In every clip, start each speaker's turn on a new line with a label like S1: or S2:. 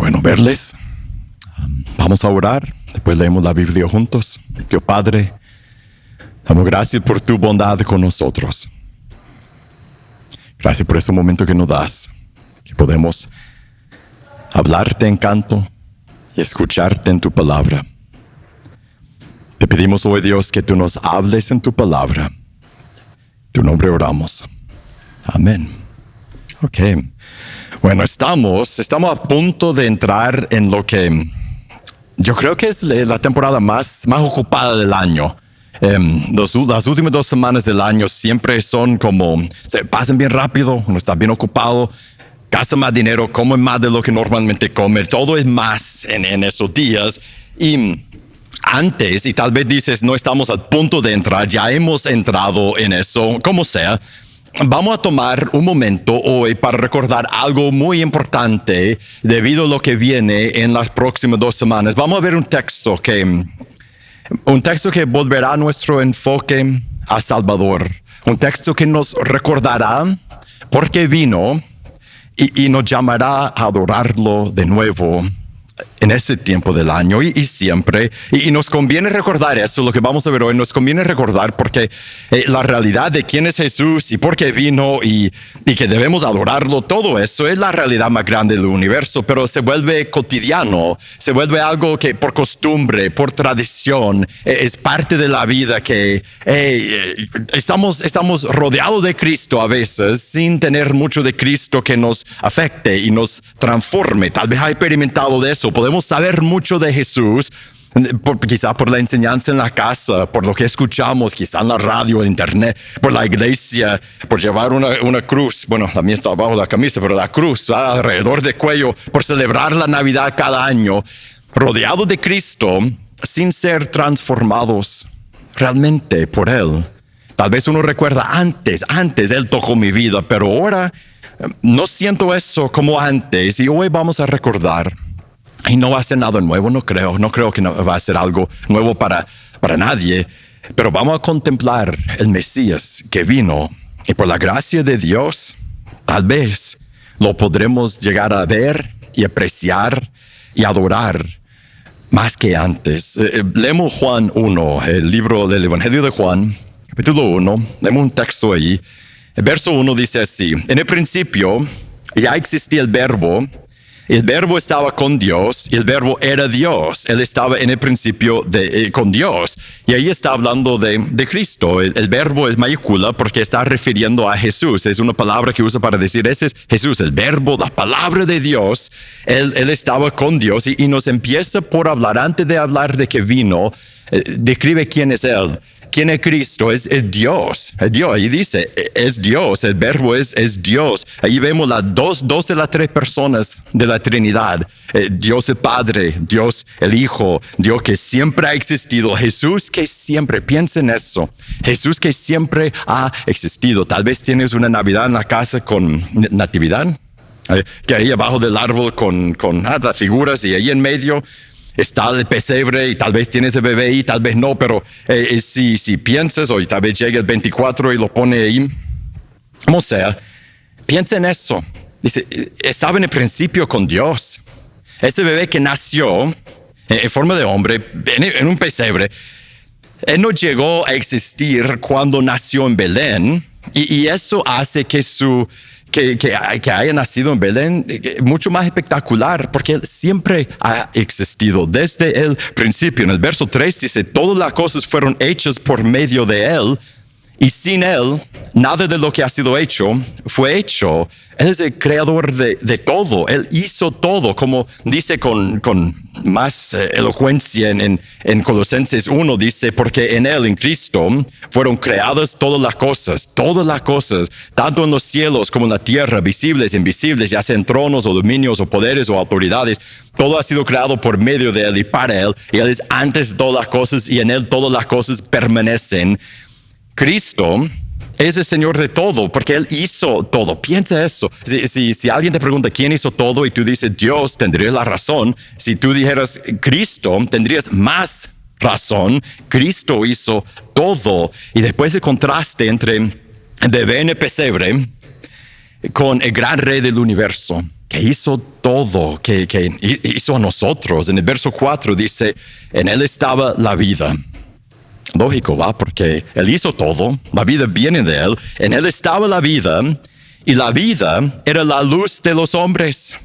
S1: bueno verles. Vamos a orar, después leemos la Biblia juntos. Dios Padre, damos gracias por tu bondad con nosotros. Gracias por este momento que nos das, que podemos hablarte en canto y escucharte en tu palabra. Te pedimos hoy, Dios, que tú nos hables en tu palabra. En tu nombre oramos. Amén. Ok. Bueno, estamos a punto de entrar en lo que yo creo que es la temporada más ocupada del año. Las últimas 2 semanas del año siempre son como, se pasan bien rápido, uno está bien ocupado, gasta más dinero, come más de lo que normalmente come, todo es más en esos días. Y antes, y tal vez dices, no estamos a punto de entrar, ya hemos entrado en eso, como sea. Vamos a tomar un momento hoy para recordar algo muy importante debido a lo que viene en las próximas 2 semanas. Vamos a ver un texto que volverá nuestro enfoque a Salvador. Un texto que nos recordará por qué vino y nos llamará a adorarlo de nuevo en ese tiempo del año y siempre. Y nos conviene recordar eso, lo que vamos a ver hoy, nos conviene recordar porque la realidad de quién es Jesús y por qué vino y que debemos adorarlo, todo eso es la realidad más grande del universo, pero se vuelve cotidiano, se vuelve algo que por costumbre, por tradición, es parte de la vida que estamos rodeados de Cristo a veces sin tener mucho de Cristo que nos afecte y nos transforme. Tal vez ha experimentado de eso. Podemos saber mucho de Jesús, quizá por la enseñanza en la casa, por lo que escuchamos, quizá en la radio, en internet, por la iglesia, por llevar una cruz. Bueno, la mía está abajo de la camisa, pero la cruz alrededor del cuello, por celebrar la Navidad cada año, rodeados de Cristo, sin ser transformados realmente por Él. Tal vez uno recuerda antes Él tocó mi vida, pero ahora no siento eso como antes. Y hoy vamos a recordar. Y no va a ser nada nuevo, no creo que no va a ser algo nuevo para nadie, pero vamos a contemplar el Mesías que vino y por la gracia de Dios, tal vez lo podremos llegar a ver y apreciar y adorar más que antes. Leemos Juan 1, el libro del Evangelio de Juan, capítulo 1, leemos un texto ahí. El verso 1 dice así: en el principio ya existía el Verbo. El Verbo estaba con Dios y el Verbo era Dios. Él estaba en el principio con Dios. Y ahí está hablando de Cristo. El Verbo es mayúscula porque está refiriendo a Jesús. Es una palabra que usa para decir, ese es Jesús, el Verbo, la palabra de Dios. Él estaba con Dios y nos empieza por hablar, antes de hablar de que vino, describe quién es Él. ¿Quién es Cristo? Es Dios. Es Dios. Ahí dice, es Dios. El Verbo es Dios. Ahí vemos las dos de las 3 personas de la Trinidad. Dios el Padre, Dios el Hijo, Dios que siempre ha existido. Jesús que siempre, piensa en eso. Jesús que siempre ha existido. Tal vez tienes una Navidad en la casa con natividad, que ahí abajo del árbol con las figuras y ahí en medio está el pesebre y tal vez tienes el bebé y tal vez no, pero si piensas, o tal vez llega el 24 y lo pone ahí, como sea, piensa en eso. Dice, estaba en el principio con Dios. Este bebé que nació en forma de hombre, en un pesebre, él no llegó a existir cuando nació en Belén, y eso hace que que haya nacido en Belén mucho más espectacular, porque Él siempre ha existido desde el principio. En el verso 3 dice, todas las cosas fueron hechas por medio de Él, y sin Él, nada de lo que ha sido hecho fue hecho. Él es el creador de todo. Él hizo todo, como dice con más elocuencia en Colosenses 1, dice, porque en Él, en Cristo, fueron creadas todas las cosas, tanto en los cielos como en la tierra, visibles e invisibles, ya sean tronos o dominios o poderes o autoridades. Todo ha sido creado por medio de Él y para Él, y Él es antes de todas las cosas, y en Él todas las cosas permanecen. Cristo es el Señor de todo, porque Él hizo todo. Piensa eso. Si alguien te pregunta quién hizo todo y tú dices Dios, tendrías la razón. Si tú dijeras Cristo, tendrías más razón. Cristo hizo todo. Y después el contraste entre el bebé en el pesebre con el gran rey del universo. que hizo todo, que hizo a nosotros. En el verso 4 dice, en Él estaba la vida. Lógico, ¿va? Porque Él hizo todo, la vida viene de Él, en Él estaba la vida, y la vida era la luz de los hombres.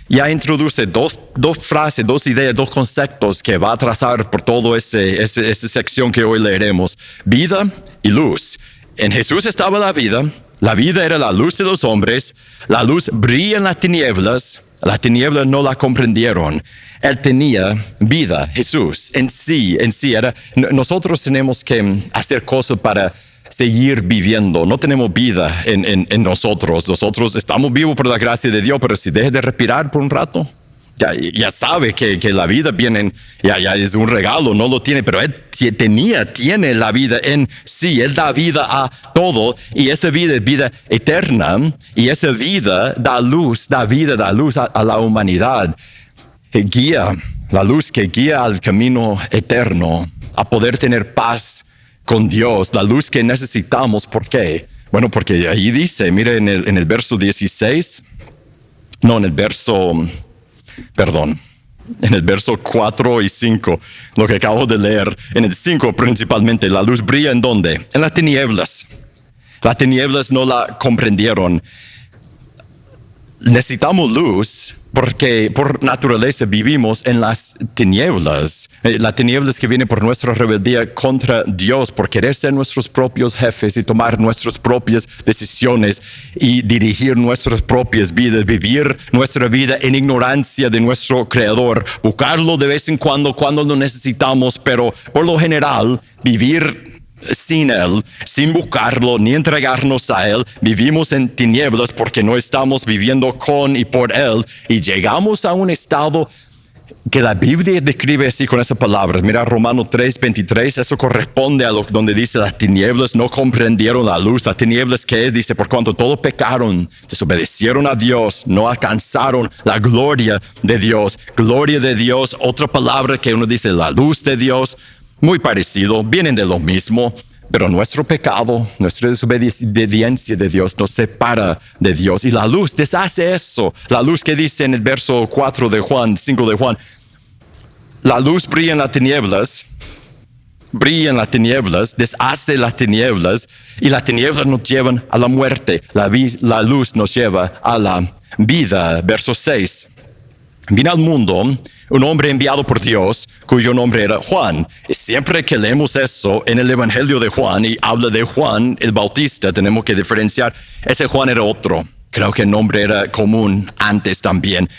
S1: Ya introduce dos frases, dos ideas, dos conceptos que va a trazar por toda esa sección que hoy leeremos. Vida y luz. En Jesús estaba la vida era la luz de los hombres, la luz brilla en las tinieblas no la comprendieron. Él tenía vida, Jesús, en sí era. Nosotros tenemos que hacer cosas para seguir viviendo. No tenemos vida en nosotros. Nosotros estamos vivos por la gracia de Dios, pero si deja de respirar por un rato, ya sabe que la vida viene, ya es un regalo, no lo tiene, pero Él tiene la vida en sí. Él da vida a todo, y esa vida es vida eterna, y esa vida da luz a la humanidad. La luz que guía al camino eterno, a poder tener paz con Dios, la luz que necesitamos. ¿Por qué? Bueno, porque ahí dice, mire en el verso 16, no, en el verso 4 y 5, lo que acabo de leer, en el 5 principalmente, la luz brilla ¿en dónde? En las tinieblas. Las tinieblas no la comprendieron. Necesitamos luz porque por naturaleza vivimos en las tinieblas. Las tinieblas que vienen por nuestra rebeldía contra Dios, por querer ser nuestros propios jefes y tomar nuestras propias decisiones y dirigir nuestras propias vidas, vivir nuestra vida en ignorancia de nuestro Creador, buscarlo de vez en cuando lo necesitamos, pero por lo general vivir sin Él, sin buscarlo ni entregarnos a Él. Vivimos en tinieblas porque no estamos viviendo con y por Él, y llegamos a un estado que la Biblia describe así con esa palabra. Mira Romanos 3:23, eso corresponde a donde dice las tinieblas no comprendieron la luz. Las tinieblas que es, dice, por cuanto todos pecaron, desobedecieron a Dios, no alcanzaron la gloria de Dios. Gloria de Dios, otra palabra que uno dice, la luz de Dios. Muy parecido, vienen de lo mismo, pero nuestro pecado, nuestra desobediencia de Dios nos separa de Dios, y la luz deshace eso. La luz que dice en el verso 5 de Juan, la luz brilla en las tinieblas, deshace las tinieblas, y las tinieblas nos llevan a la muerte. La luz nos lleva a la vida. Verso 6. Vino al mundo un hombre enviado por Dios, cuyo nombre era Juan. Y siempre que leemos eso en el Evangelio de Juan y habla de Juan el Bautista, tenemos que diferenciar. Ese Juan era otro. Creo que el nombre era común antes también.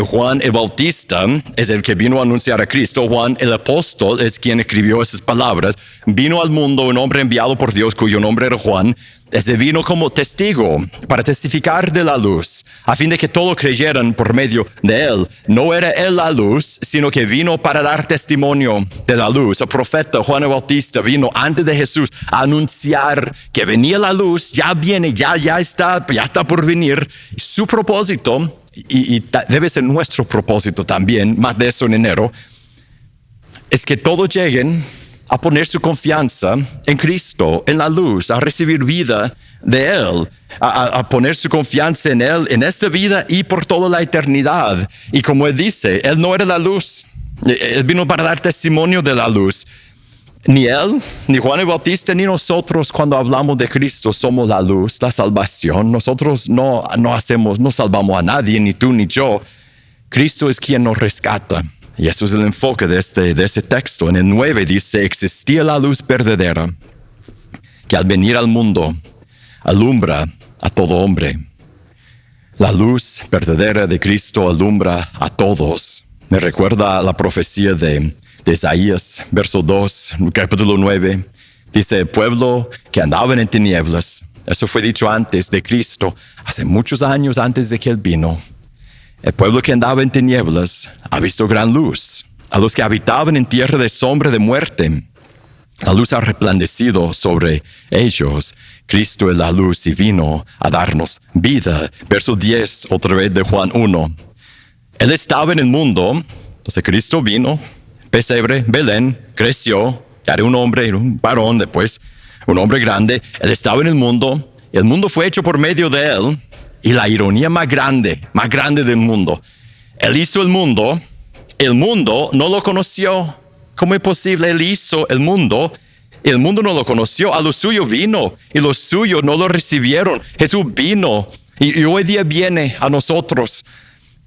S1: Juan el Bautista es el que vino a anunciar a Cristo. Juan el apóstol es quien escribió esas palabras. Vino al mundo un hombre enviado por Dios, cuyo nombre era Juan. Ese vino como testigo para testificar de la luz, a fin de que todos creyeran por medio de Él. No era Él la luz, sino que vino para dar testimonio de la luz. El profeta Juan el Bautista vino antes de Jesús a anunciar que venía la luz, ya viene, ya está por venir. Su propósito, y debe ser nuestro propósito también, más de eso en enero, es que todos lleguen a poner su confianza en Cristo, en la luz, a recibir vida de Él, a poner su confianza en Él, en esta vida y por toda la eternidad. Y como Él dice, Él no era la luz, Él vino para dar testimonio de la luz. Ni Él, ni Juan el Bautista, ni nosotros, cuando hablamos de Cristo, somos la luz, la salvación. Nosotros no salvamos a nadie, ni tú ni yo. Cristo es quien nos rescata. Y eso es el enfoque de ese texto. En el 9 dice, existía la luz verdadera, que al venir al mundo alumbra a todo hombre. La luz verdadera de Cristo alumbra a todos. Me recuerda a la profecía de Isaías, verso 2, capítulo 9. Dice, el pueblo que andaban en tinieblas. Eso fue dicho antes de Cristo, hace muchos años antes de que Él vino. El pueblo que andaba en tinieblas ha visto gran luz. A los que habitaban en tierra de sombra de muerte, la luz ha resplandecido sobre ellos. Cristo es la luz y vino a darnos vida. Verso 10, otra vez de Juan 1. Él estaba en el mundo, entonces Cristo vino, pesebre, Belén, creció, ya era un hombre, era un varón después, un hombre grande. Él estaba en el mundo fue hecho por medio de Él, Y la ironía más grande del mundo. Él hizo el mundo no lo conoció. ¿Cómo es posible? Él hizo el mundo no lo conoció. A lo suyo vino y los suyos no lo recibieron. Jesús vino y hoy día viene a nosotros.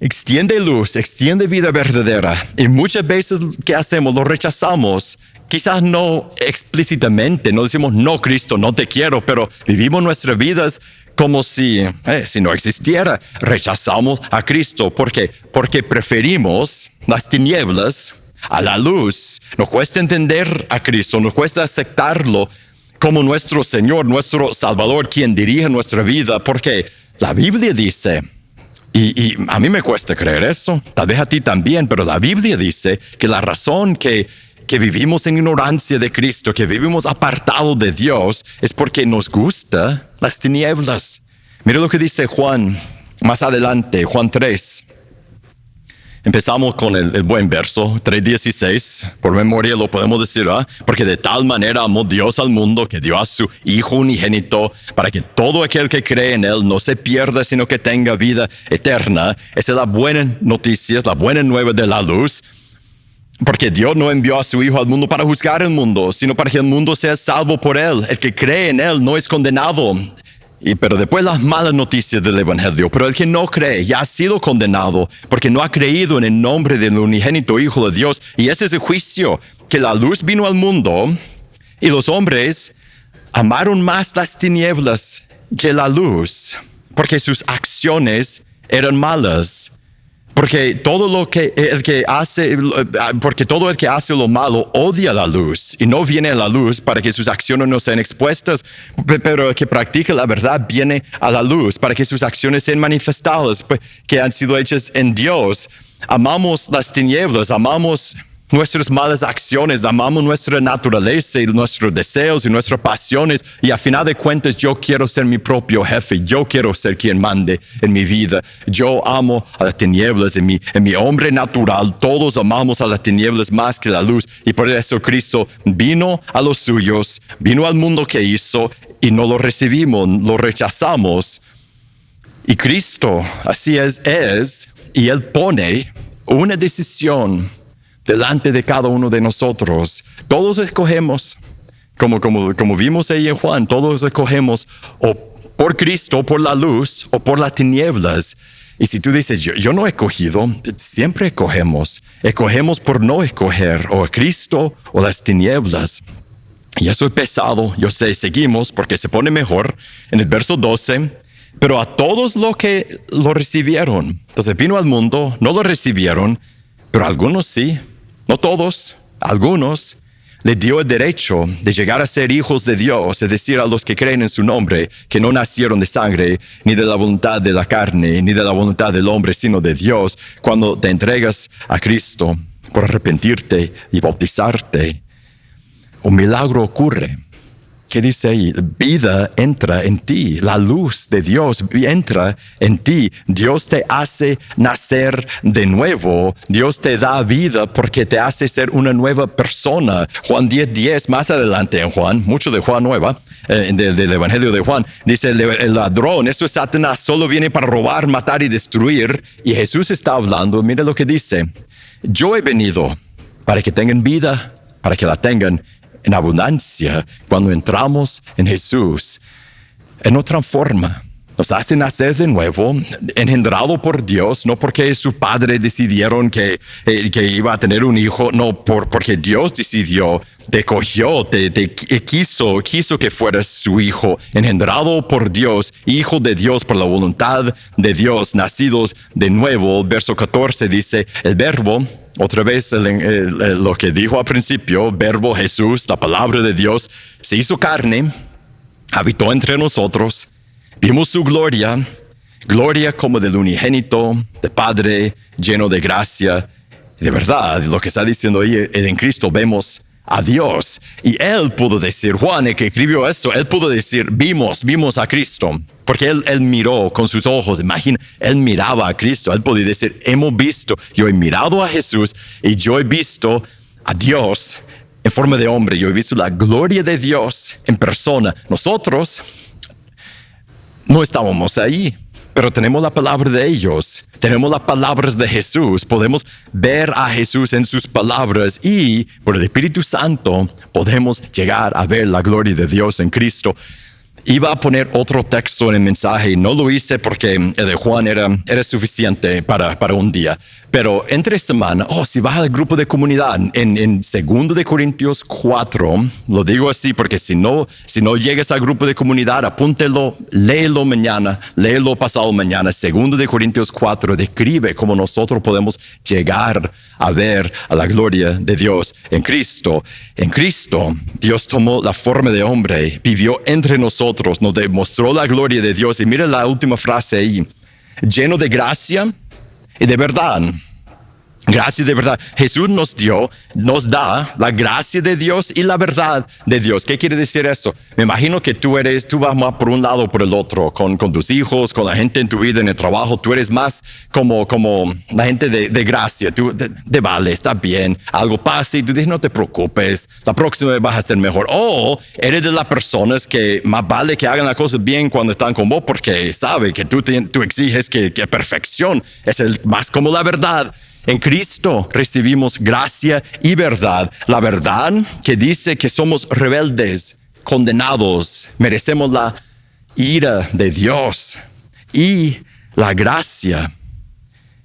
S1: Extiende luz, extiende vida verdadera. Y muchas veces, ¿qué hacemos? Lo rechazamos. Quizás no explícitamente, no decimos, no, Cristo, no te quiero, pero vivimos nuestras vidas como si no existiera. Rechazamos a Cristo. ¿Por qué? Porque preferimos las tinieblas a la luz. Nos cuesta entender a Cristo, nos cuesta aceptarlo como nuestro Señor, nuestro Salvador, quien dirige nuestra vida, porque la Biblia dice, y a mí me cuesta creer eso, tal vez a ti también, pero la Biblia dice que la razón que vivimos en ignorancia de Cristo, que vivimos apartados de Dios, es porque nos gustan las tinieblas. Mira lo que dice Juan más adelante, Juan 3. Empezamos con el buen verso, 3:16, por memoria lo podemos decir, porque de tal manera amó Dios al mundo que dio a su Hijo unigénito para que todo aquel que cree en Él no se pierda, sino que tenga vida eterna. Esa es la buena noticia, la buena nueva de la luz, porque Dios no envió a su Hijo al mundo para juzgar el mundo, sino para que el mundo sea salvo por Él. El que cree en Él no es condenado. Pero después las malas noticias del Evangelio. Pero el que no cree ya ha sido condenado porque no ha creído en el nombre del unigénito Hijo de Dios. Y ese es el juicio, que la luz vino al mundo y los hombres amaron más las tinieblas que la luz porque sus acciones eran malas. Porque todo el que hace lo malo odia la luz y no viene a la luz para que sus acciones no sean expuestas, pero el que practica la verdad viene a la luz para que sus acciones sean manifestadas, que han sido hechas en Dios. Amamos las tinieblas, amamos nuestras malas acciones, amamos nuestra naturaleza y nuestros deseos y nuestras pasiones, y a final de cuentas yo quiero ser mi propio jefe, yo quiero ser quien mande en mi vida. Yo amo a las tinieblas en mi hombre natural. Todos amamos a las tinieblas más que la luz, y por eso Cristo vino a los suyos, vino al mundo que hizo y no lo recibimos, lo rechazamos. Y Cristo, así es, y Él pone una decisión delante de cada uno de nosotros. Todos escogemos, como vimos ahí en Juan, todos escogemos o por Cristo, por la luz, o por las tinieblas. Y si tú dices, yo no he escogido, siempre escogemos. Escogemos por no escoger, o a Cristo o las tinieblas. Y eso es pesado, yo sé, seguimos porque se pone mejor. En el verso 12, pero a todos los que lo recibieron. Entonces vino al mundo, no lo recibieron, pero algunos sí. No todos, algunos, le dio el derecho de llegar a ser hijos de Dios, es decir, a los que creen en su nombre, que no nacieron de sangre, ni de la voluntad de la carne, ni de la voluntad del hombre, sino de Dios. Cuando te entregas a Cristo por arrepentirte y bautizarte, un milagro ocurre. ¿Qué dice ahí? Vida entra en ti, la luz de Dios entra en ti. Dios te hace nacer de nuevo. Dios te da vida porque te hace ser una nueva persona. Juan 10:10, más adelante en Juan, mucho de Juan nueva, del Evangelio de Juan, dice el ladrón, eso es Satanás, solo viene para robar, matar y destruir. Y Jesús está hablando, mira lo que dice. Yo he venido para que tengan vida, para que la tengan en abundancia. Cuando entramos en Jesús, Él nos transforma, nos hace nacer de nuevo, engendrado por Dios, no porque su padre decidieron que iba a tener un hijo, no, porque Dios decidió, te cogió, te quiso que fueras su hijo, engendrado por Dios, hijo de Dios por la voluntad de Dios, nacidos de nuevo. Verso 14 dice, el verbo, otra vez lo que dijo al principio, verbo Jesús, la palabra de Dios, se hizo carne, habitó entre nosotros, vimos su gloria, gloria como del unigénito, de Padre, lleno de gracia. De verdad, lo que está diciendo ahí, en Cristo vemos a Dios. Y Él pudo decir, Juan, el que escribió esto, Él pudo decir, vimos a Cristo. Porque él miró con sus ojos, imagina, Él miraba a Cristo. Él podía decir, hemos visto, yo he mirado a Jesús y yo he visto a Dios en forma de hombre. Yo he visto la gloria de Dios en persona. Nosotros no estábamos ahí, pero tenemos la palabra de ellos, tenemos las palabras de Jesús, podemos ver a Jesús en sus palabras y por el Espíritu Santo podemos llegar a ver la gloria de Dios en Cristo. Iba a poner otro texto en el mensaje, no lo hice porque el de Juan era suficiente para un día. Pero entre semana, si vas al grupo de comunidad, en 2 de Corintios 4, lo digo así porque si no llegas al grupo de comunidad, apúntelo, léelo mañana, léelo pasado mañana. 2 de Corintios 4 describe cómo nosotros podemos llegar a ver a la gloria de Dios en Cristo. En Cristo, Dios tomó la forma de hombre, vivió entre nosotros, nos demostró la gloria de Dios. Y mira la última frase ahí, lleno de gracia y de verdad. Gracia de verdad. Jesús nos da la gracia de Dios y la verdad de Dios. ¿Qué quiere decir eso? Me imagino que tú vas más por un lado o por el otro, con tus hijos, con la gente en tu vida, en el trabajo. Tú eres más como la gente de gracia. Tú te vale, está bien. Algo pasa y tú dices, no te preocupes, la próxima vez vas a ser mejor. O eres de las personas que más vale que hagan las cosas bien cuando están con vos porque sabe que tú exiges que perfección es más como la verdad. En Cristo recibimos gracia y verdad. La verdad que dice que somos rebeldes, condenados, merecemos la ira de Dios. Y la gracia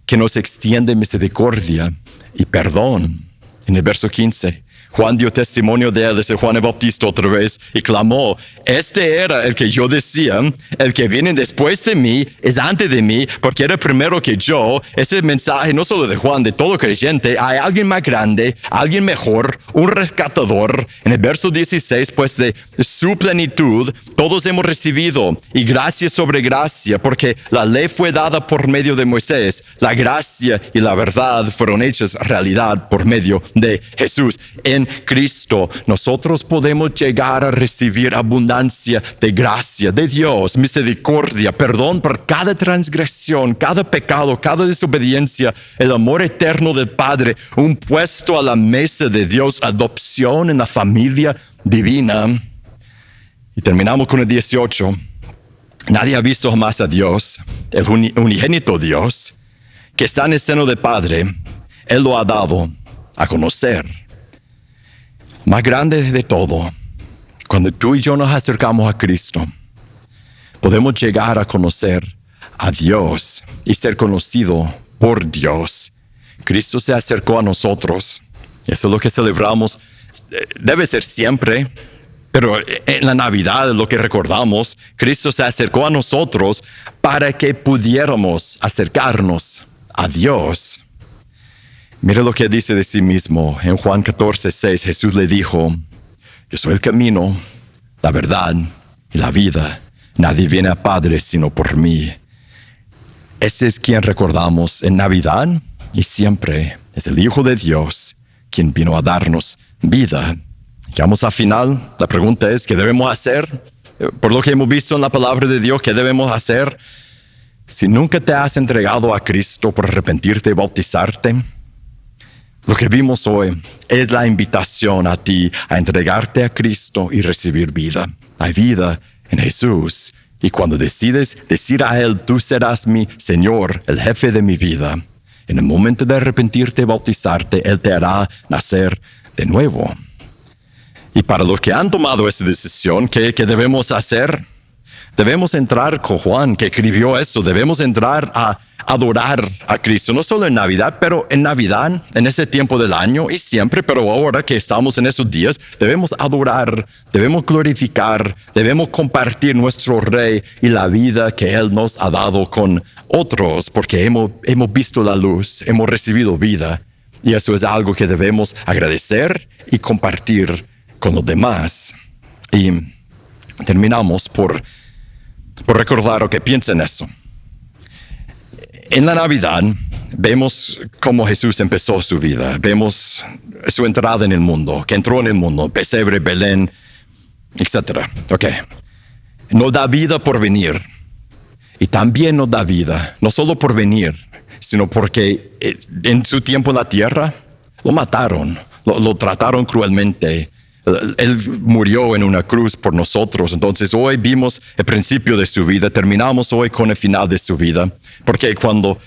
S1: que nos extiende misericordia y perdón. En el verso 15, Juan dio testimonio de él, es Juan el Bautista otra vez, y clamó, este era el que yo decía, el que viene después de mí es antes de mí, porque era primero que yo. Ese mensaje no solo de Juan, de todo creyente, hay alguien más grande, alguien mejor, un rescatador. En el verso 16, pues de su plenitud, todos hemos recibido, y gracia sobre gracia, porque la ley fue dada por medio de Moisés, la gracia y la verdad fueron hechas realidad por medio de Jesús. En Cristo nosotros podemos llegar a recibir abundancia de gracia de Dios, misericordia, perdón por cada transgresión, cada pecado, cada desobediencia, el amor eterno del Padre, un puesto a la mesa de Dios, adopción en la familia divina. Y terminamos con el 18. Nadie ha visto jamás a Dios, el unigénito Dios, que está en el seno del Padre. Él lo ha dado a conocer. Más grande de todo, cuando tú y yo nos acercamos a Cristo, podemos llegar a conocer a Dios y ser conocido por Dios. Cristo se acercó a nosotros. Eso es lo que celebramos. Debe ser siempre, pero en la Navidad es lo que recordamos. Cristo se acercó a nosotros para que pudiéramos acercarnos a Dios. Mira lo que dice de sí mismo. En Juan 14:6, Jesús le dijo, yo soy el camino, la verdad y la vida. Nadie viene al Padre sino por mí. Ese es quien recordamos en Navidad y siempre. Es el Hijo de Dios quien vino a darnos vida. Llegamos al final. La pregunta es, ¿qué debemos hacer? Por lo que hemos visto en la palabra de Dios, ¿qué debemos hacer? Si nunca te has entregado a Cristo por arrepentirte y bautizarte, lo que vimos hoy es la invitación a ti a entregarte a Cristo y recibir vida. Hay vida en Jesús. Y cuando decides decir a Él, tú serás mi Señor, el jefe de mi vida, en el momento de arrepentirte y bautizarte, Él te hará nacer de nuevo. Y para los que han tomado esa decisión, ¿qué debemos hacer? Debemos entrar con Juan, que escribió eso. Debemos entrar a adorar a Cristo, no solo en Navidad, pero en Navidad, en ese tiempo del año y siempre, pero ahora que estamos en esos días, debemos adorar, debemos glorificar, debemos compartir nuestro Rey y la vida que Él nos ha dado con otros, porque hemos visto la luz, hemos recibido vida, y eso es algo que debemos agradecer y compartir con los demás. Y terminamos por recordar, que piensen eso. En la Navidad vemos cómo Jesús empezó su vida. Vemos su entrada en el mundo, que entró en el mundo, pesebre, Belén, etc. Nos da vida por venir. Y también nos da vida, no solo por venir, sino porque en su tiempo en la tierra lo mataron, lo trataron cruelmente, Él murió en una cruz por nosotros. Entonces hoy vimos el principio de su vida, terminamos hoy con el final de su vida. Porque cuando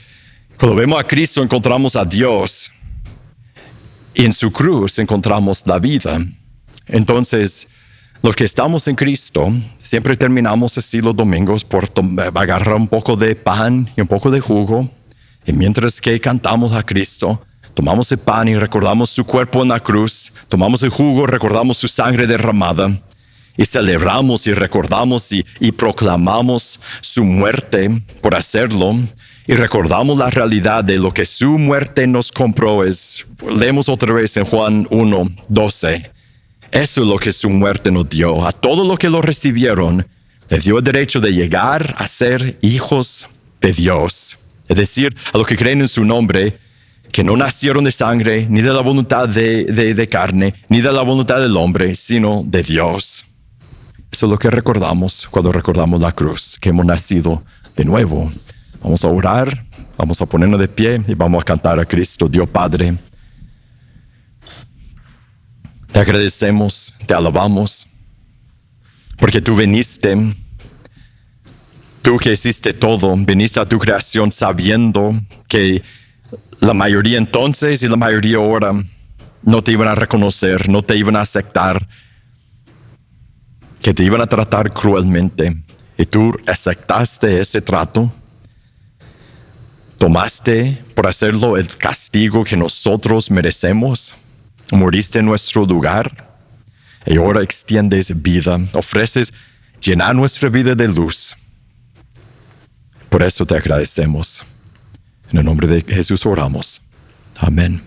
S1: vemos a Cristo encontramos a Dios y en su cruz encontramos la vida. Entonces los que estamos en Cristo siempre terminamos así los domingos por agarrar un poco de pan y un poco de jugo. Y mientras que cantamos a Cristo, tomamos el pan y recordamos su cuerpo en la cruz, tomamos el jugo, recordamos su sangre derramada y celebramos y recordamos y proclamamos su muerte por hacerlo y recordamos la realidad de lo que su muerte nos compró. Leemos otra vez en Juan 1:12. Eso es lo que su muerte nos dio. A todos los que lo recibieron, les dio el derecho de llegar a ser hijos de Dios. Es decir, a los que creen en su nombre, que no nacieron de sangre, ni de la voluntad de carne, ni de la voluntad del hombre, sino de Dios. Eso es lo que recordamos cuando recordamos la cruz, que hemos nacido de nuevo. Vamos a orar, vamos a ponernos de pie y vamos a cantar a Cristo, Dios Padre. Te agradecemos, te alabamos, porque tú viniste, tú que hiciste todo, viniste a tu creación sabiendo que la mayoría entonces y la mayoría ahora no te iban a reconocer, no te iban a aceptar, que te iban a tratar cruelmente. Y tú aceptaste ese trato, tomaste por hacerlo el castigo que nosotros merecemos, moriste en nuestro lugar y ahora extiendes vida, ofreces llenar nuestra vida de luz. Por eso te agradecemos. En el nombre de Jesús oramos. Amén.